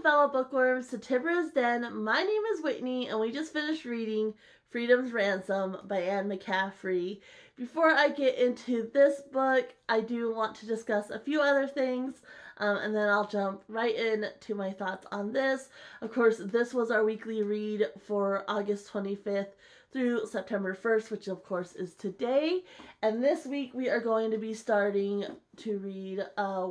fellow bookworms to Tibra's Den. My name is Whitney, and we just finished reading Freedom's Ransom by Anne McCaffrey. Before I get into this book, I do want to discuss a few other things, and then I'll jump right into my thoughts on this. Of course, this was our weekly read for August 25th through September 1st, which of course is today. And this week we are going to be starting to read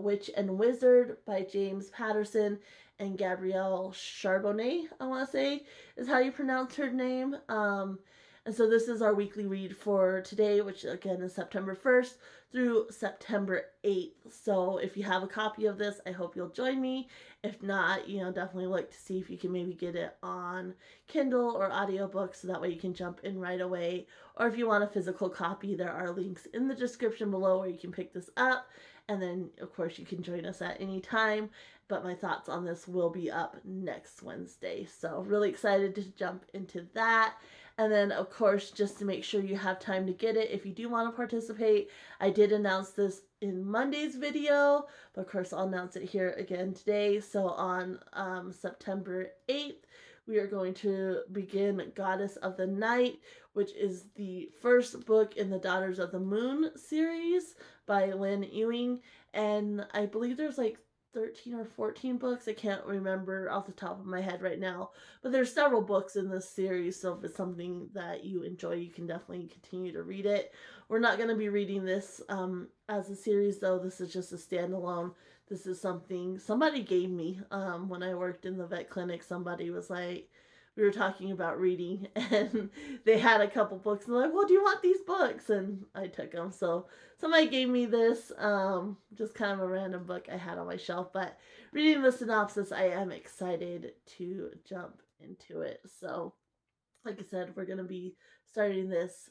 Witch and Wizard by James Patterson and Gabrielle Charbonnet, I want to say is how you pronounce her name. And so this is our weekly read for today, which again is September 1st through September 8th. So if you have a copy of this, I hope you'll join me. If not, definitely look to see if you can maybe get it on Kindle or audiobook so that way you can jump in right away. Or if you want a physical copy, there are links in the description below where you can pick this up. And then, of course, you can join us at any time. But my thoughts on this will be up next Wednesday. So really excited to jump into that. And then, of course, just to make sure you have time to get it, if you do want to participate, I did announce this in Monday's video, but of course I'll announce it here again today. So on September 8th, we are going to begin Goddess of the Night, which is the first book in the Daughters of the Moon series by Lynn Ewing. And I believe there's like 13 or 14 books. I can't remember off the top of my head right now, but there's several books in this series, so if it's something that you enjoy, you can definitely continue to read it. We're not going to be reading this as a series, though. This is just a standalone. This is something somebody gave me when I worked in the vet clinic. Somebody was like, we were talking about reading, and they had a couple books, and they're like, well, do you want these books? And I took them. So somebody gave me this, just kind of a random book I had on my shelf, but reading the synopsis, I am excited to jump into it. So like I said, we're going to be starting this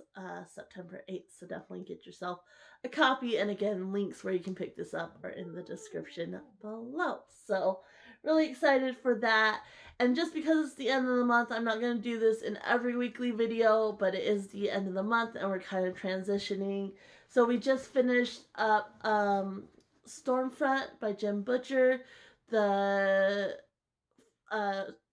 September 8th, so definitely get yourself a copy. And again, links where you can pick this up are in the description below. So really excited for that. And just because it's the end of the month, I'm not going to do this in every weekly video, but it is the end of the month and we're kind of transitioning. So we just finished up Stormfront by Jim Butcher. The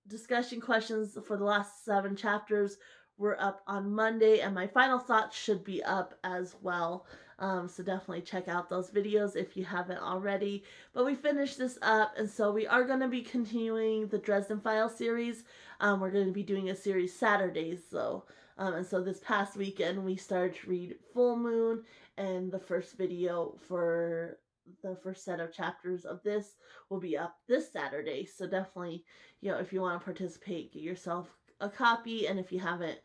discussion questions for the last 7 chapters were up on Monday, and my final thoughts should be up as well. So definitely check out those videos if you haven't already. But we finished this up, and so we are going to be continuing the Dresden File series. We're going to be doing a series Saturdays, though. And so this past weekend, we started to read Full Moon, and the first video for the first set of chapters of this will be up this Saturday. So definitely, if you want to participate, get yourself a copy. And if you haven't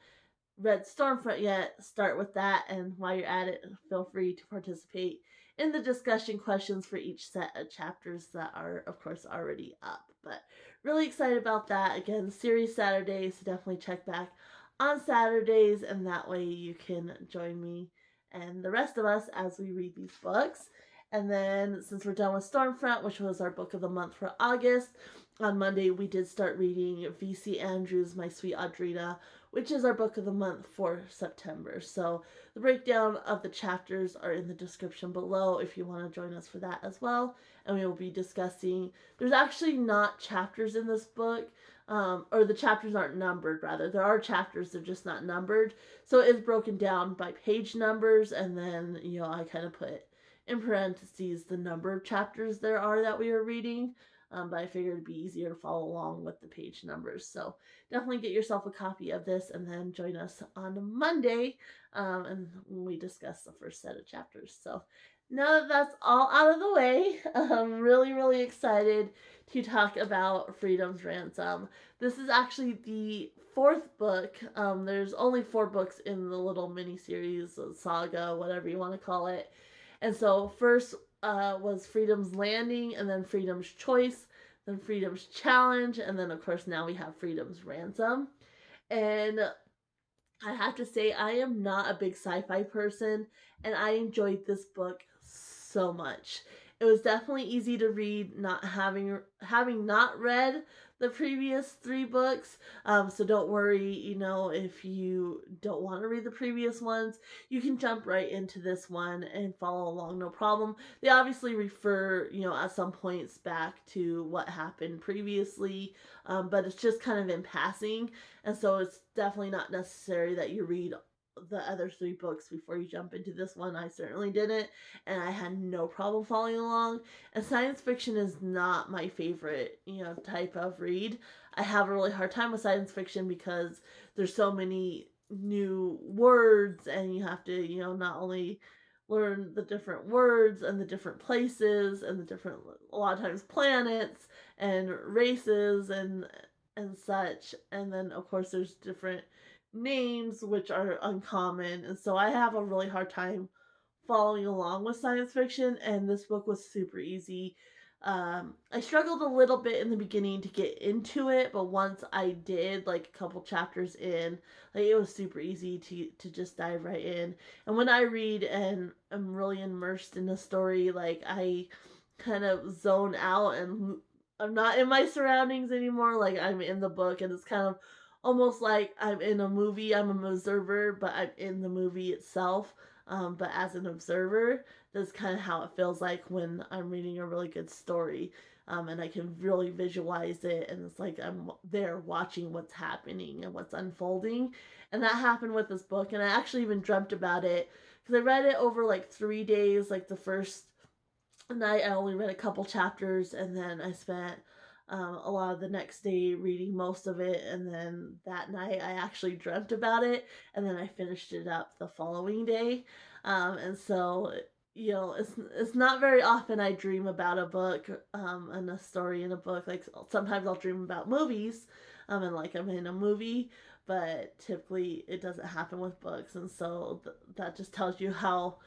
read Stormfront yet, start with that. And while you're at it, feel free to participate in the discussion questions for each set of chapters that are, of course, already up. But really excited about that. Again, series Saturdays, so definitely check back on Saturdays, and that way you can join me and the rest of us as we read these books. And then since we're done with Stormfront, which was our book of the month for August, on Monday we did start reading V.C. Andrews' My Sweet Audrina, which is our book of the month for September. So the breakdown of the chapters are in the description below if you want to join us for that as well. And we will be discussing, there's actually not chapters in this book, or the chapters aren't numbered, rather. There are chapters, they're just not numbered. So it's broken down by page numbers, and then, I kind of put in parentheses the number of chapters there are that we are reading. But I figured it'd be easier to follow along with the page numbers. So definitely get yourself a copy of this and then join us on Monday and we discuss the first set of chapters. So now that that's all out of the way, I'm really, really excited to talk about Freedom's Ransom. This is actually the 4th book. There's only 4 books in the little mini-series, saga, whatever you want to call it. And so first was Freedom's Landing, and then Freedom's Choice, then Freedom's Challenge, and then of course now we have Freedom's Ransom. And I have to say, I am not a big sci-fi person, and I enjoyed this book so much. It was definitely easy to read, not having not read the previous three books. So don't worry, if you don't want to read the previous ones, you can jump right into this one and follow along, no problem. They obviously refer, at some points back to what happened previously, but it's just kind of in passing, and so it's definitely not necessary that you read the other three books before you jump into this one. I certainly didn't, and I had no problem following along. And science fiction is not my favorite, type of read. I have a really hard time with science fiction because there's so many new words, and you have to, not only learn the different words and the different places and the different, a lot of times, planets and races and such. And then of course there's different names which are uncommon, and so I have a really hard time following along with science fiction, and this book was super easy. I struggled a little bit in the beginning to get into it, but once I did, like a couple chapters in, like it was super easy to just dive right in. And when I read and I'm really immersed in the story, like I kind of zone out and I'm not in my surroundings anymore. Like I'm in the book, and it's kind of almost like I'm in a movie. I'm an observer, but I'm in the movie itself. But as an observer, that's kind of how it feels like when I'm reading a really good story. And I can really visualize it, and it's like I'm there watching what's happening and what's unfolding. And that happened with this book, and I actually even dreamt about it because I read it over like 3 days. Like the first night, I only read a couple chapters, and then I spent a lot of the next day reading most of it, and then that night I actually dreamt about it, and then I finished it up the following day. And so, it's not very often I dream about a book, and a story in a book. Like sometimes I'll dream about movies, and like I'm in a movie, but typically it doesn't happen with books, and so that just tells you how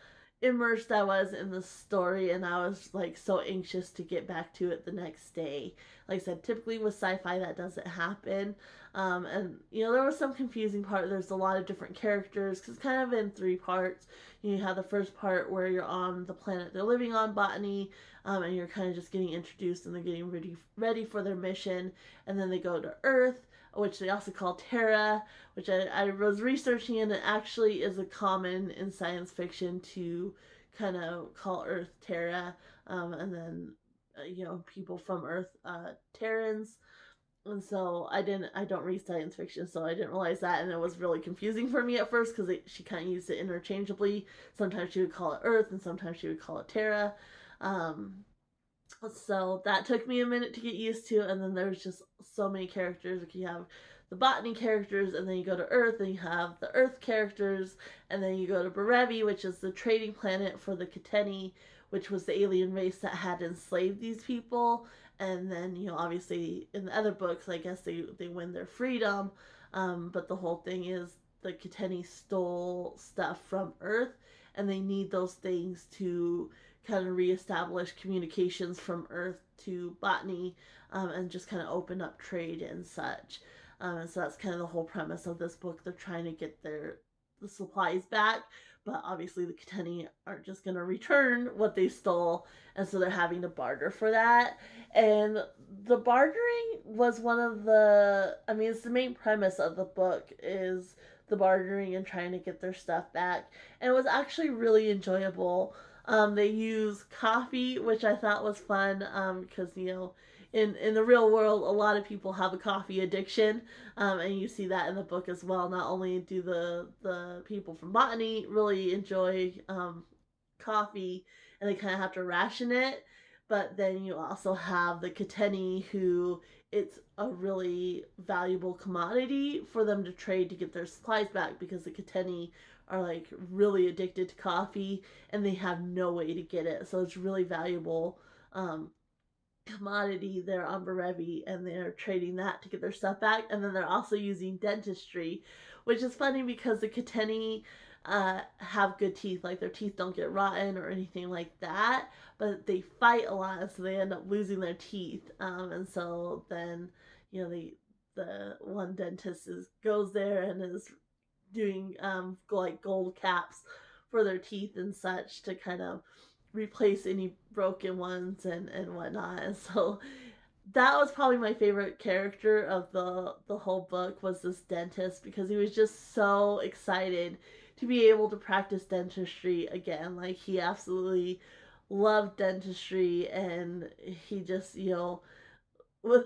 immersed I was in the story, and I was like so anxious to get back to it the next day. Like I said, typically with sci-fi that doesn't happen. And there was some confusing part. There's a lot of different characters because it's kind of in three parts. You have the first part where you're on the planet they're living on, Botany, and you're kind of just getting introduced, and they're getting ready for their mission, and then they go to Earth, which they also call Terra, which I was researching, and it actually is a common in science fiction to kind of call Earth Terra, and then people from Earth Terrans. And so I don't read science fiction, so I didn't realize that, and it was really confusing for me at first because she kind of used it interchangeably. Sometimes she would call it Earth, and sometimes she would call it Terra. Um, so that took me a minute to get used to, and then there's just so many characters. Like you have the botany characters, and then you go to Earth, and you have the Earth characters, and then you go to Barevi, which is the trading planet for the Kiteni, which was the alien race that had enslaved these people. And then, obviously in the other books, I guess they win their freedom, but the whole thing is the Kiteni stole stuff from Earth, and they need those things to kind of reestablish communications from Earth to Botany, and just kind of open up trade and such. And so that's kind of the whole premise of this book. They're trying to get the supplies back, but obviously the Kiteni aren't just going to return what they stole, and so they're having to barter for that. And the bartering was one of it's the main premise of the book is the bartering and trying to get their stuff back. And it was actually really enjoyable. They use coffee, which I thought was fun, because in the real world, a lot of people have a coffee addiction, and you see that in the book as well. Not only do the people from Botany really enjoy coffee, and they kind of have to ration it, but then you also have the Kiteni, who it's a really valuable commodity for them to trade to get their supplies back, because the Kiteni are like really addicted to coffee, and they have no way to get it, so it's really valuable commodity there on Barevi, and they're trading that to get their stuff back. And then they're also using dentistry, which is funny because the Kiteni have good teeth, like their teeth don't get rotten or anything like that, but they fight a lot, so they end up losing their teeth. And so then the one dentist goes there and is doing like gold caps for their teeth and such to kind of replace any broken ones and whatnot. And so that was probably my favorite character of the whole book, was this dentist, because he was just so excited to be able to practice dentistry again. Like, he absolutely loved dentistry, and he just, with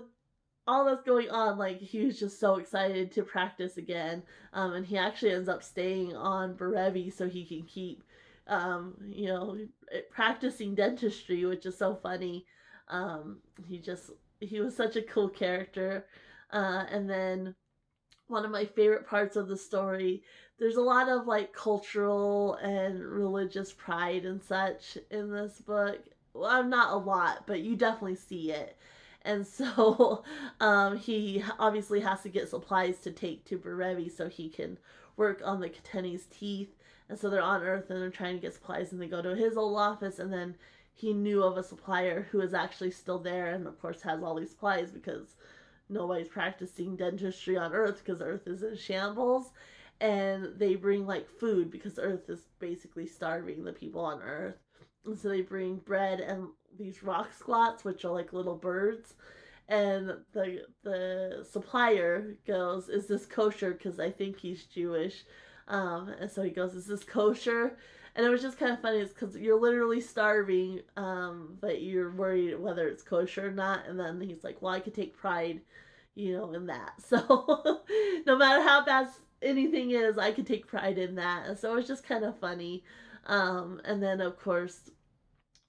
all that's going on, like, he was just so excited to practice again. And he actually ends up staying on Berevi so he can keep, you know, practicing dentistry, which is so funny. Um, he just, he was such a cool character. And then one of my favorite parts of the story, there's a lot of like cultural and religious pride and such in this book. Well, not a lot, but you definitely see it. And so he obviously has to get supplies to take to Berevi so he can work on the Kateni's teeth. And so they're on Earth and they're trying to get supplies, and they go to his old office, and then he knew of a supplier who is actually still there, and of course has all these supplies because nobody's practicing dentistry on Earth because Earth is in shambles. And they bring like food because Earth is basically starving the people on Earth. And so they bring bread and these rock squats, which are like little birds. And the supplier goes, "Is this kosher?" Because I think he's Jewish. And so he goes, "Is this kosher?" And it was just kind of funny, because you're literally starving, but you're worried whether it's kosher or not. And then he's like, "Well, I could take pride, in that." So no matter how bad anything is, I could take pride in that. And so it was just kind of funny. And then, of course,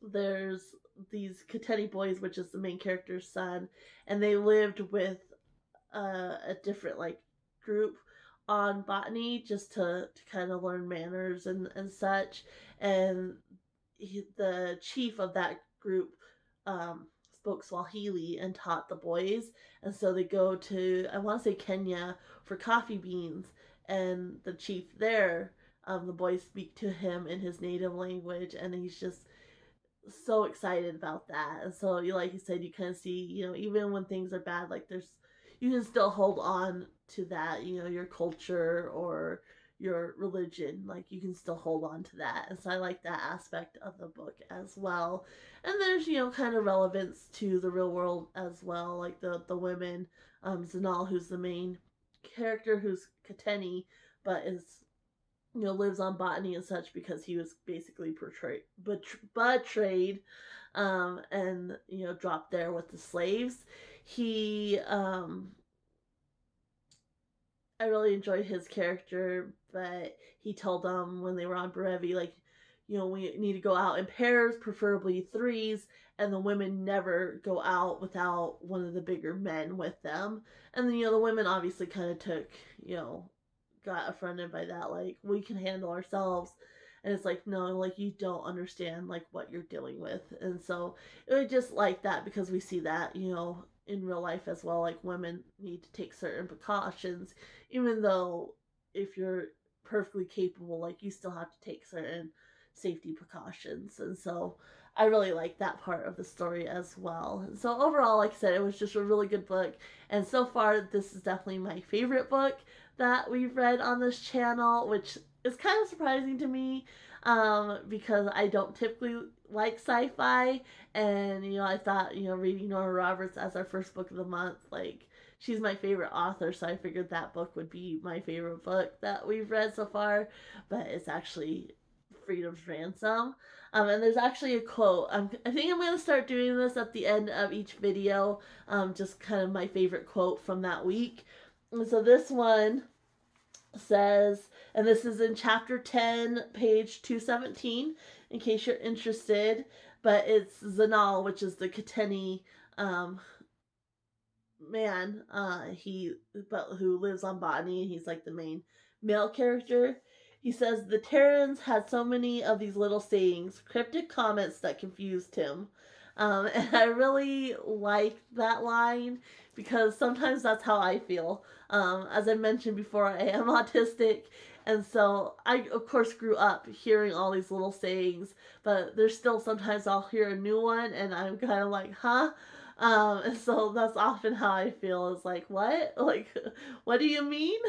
there's these Kateni boys, which is the main character's son, and they lived with a different like group on botany, just to kind of learn manners and such. And the chief of that group spoke Swahili and taught the boys. And so they go to, I want to say, Kenya for coffee beans. And the chief there, the boys speak to him in his native language, and he's just so excited about that. And so, like you said, you kind of see, even when things are bad, like you can still hold on to that, your culture or your religion, like you can still hold on to that. And so I like that aspect of the book as well. And there's, kind of relevance to the real world as well, like the women, Zanal, who's the main character, who's Kateni, but is, lives on botany and such because he was basically betrayed, and, dropped there with the slaves. He, I really enjoyed his character, but he told them when they were on Berevi, like, we need to go out in pairs, preferably threes, and the women never go out without one of the bigger men with them. And then, the women obviously kind of took, got offended by that, like, we can handle ourselves. And it's like, no, like, you don't understand like what you're dealing with. And so it was just like that, because we see that, in real life as well, like women need to take certain precautions, even though if you're perfectly capable, like, you still have to take certain safety precautions. And so I really like that part of the story as well. And so overall, like I said, it was just a really good book. And so far, this is definitely my favorite book that we've read on this channel, which is kind of surprising to me, because I don't typically like sci-fi. And, I thought, reading Nora Roberts as our first book of the month, like, she's my favorite author, so I figured that book would be my favorite book that we've read so far. But it's actually Freedom's Ransom. And there's actually a quote. I think I'm going to start doing this at the end of each video, just kind of my favorite quote from that week. And so this one says, and this is in chapter 10, page 217, in case you're interested, but it's Zanal, which is the Kateni man, who lives on botany, and he's like the main male character. He says, "The Terrans had so many of these little sayings, cryptic comments that confused him." And I really like that line, because sometimes that's how I feel. As I mentioned before, I am autistic, and so I, of course, grew up hearing all these little sayings, but there's still sometimes I'll hear a new one, and I'm kind of like, huh? And so that's often how I feel, is like, what? Like, what do you mean?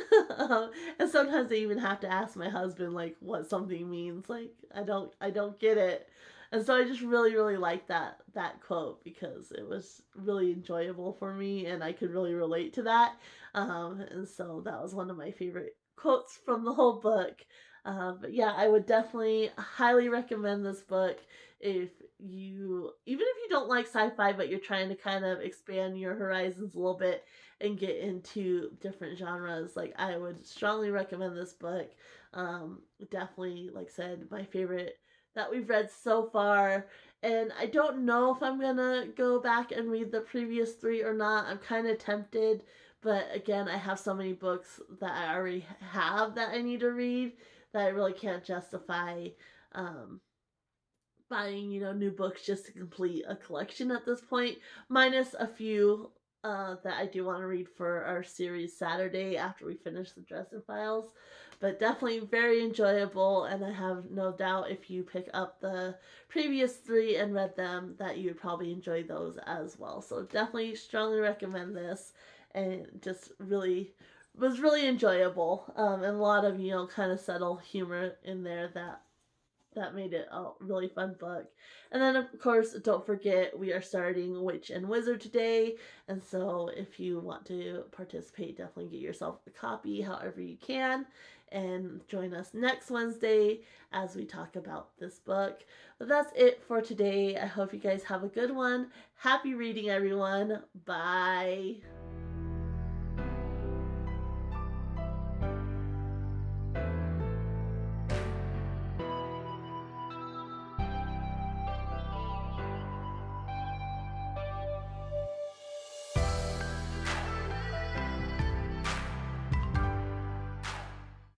And sometimes I even have to ask my husband, like, what something means. Like, I don't get it. And so I just really, really liked that quote because it was really enjoyable for me and I could really relate to that. And so that was one of my favorite quotes from the whole book. But yeah, I would definitely highly recommend this book if even if you don't like sci-fi, but you're trying to kind of expand your horizons a little bit and get into different genres. Like, I would strongly recommend this book. Definitely, like I said, my favorite that we've read so far. And I don't know if I'm gonna go back and read the previous three or not. I'm kind of tempted, but again, I have so many books that I already have that I need to read that I really can't justify um, buying, new books just to complete a collection at this point, minus a few that I do want to read for our series Saturday after we finish the Dresden Files. But definitely very enjoyable, and I have no doubt if you pick up the previous three and read them that you would probably enjoy those as well. So definitely strongly recommend this, and just really was really enjoyable, and a lot of kind of subtle humor in there that made it a really fun book. And then, of course, don't forget we are starting Witch and Wizard today. And so, if you want to participate, definitely get yourself a copy however you can. And join us next Wednesday as we talk about this book. But that's it for today. I hope you guys have a good one. Happy reading, everyone. Bye.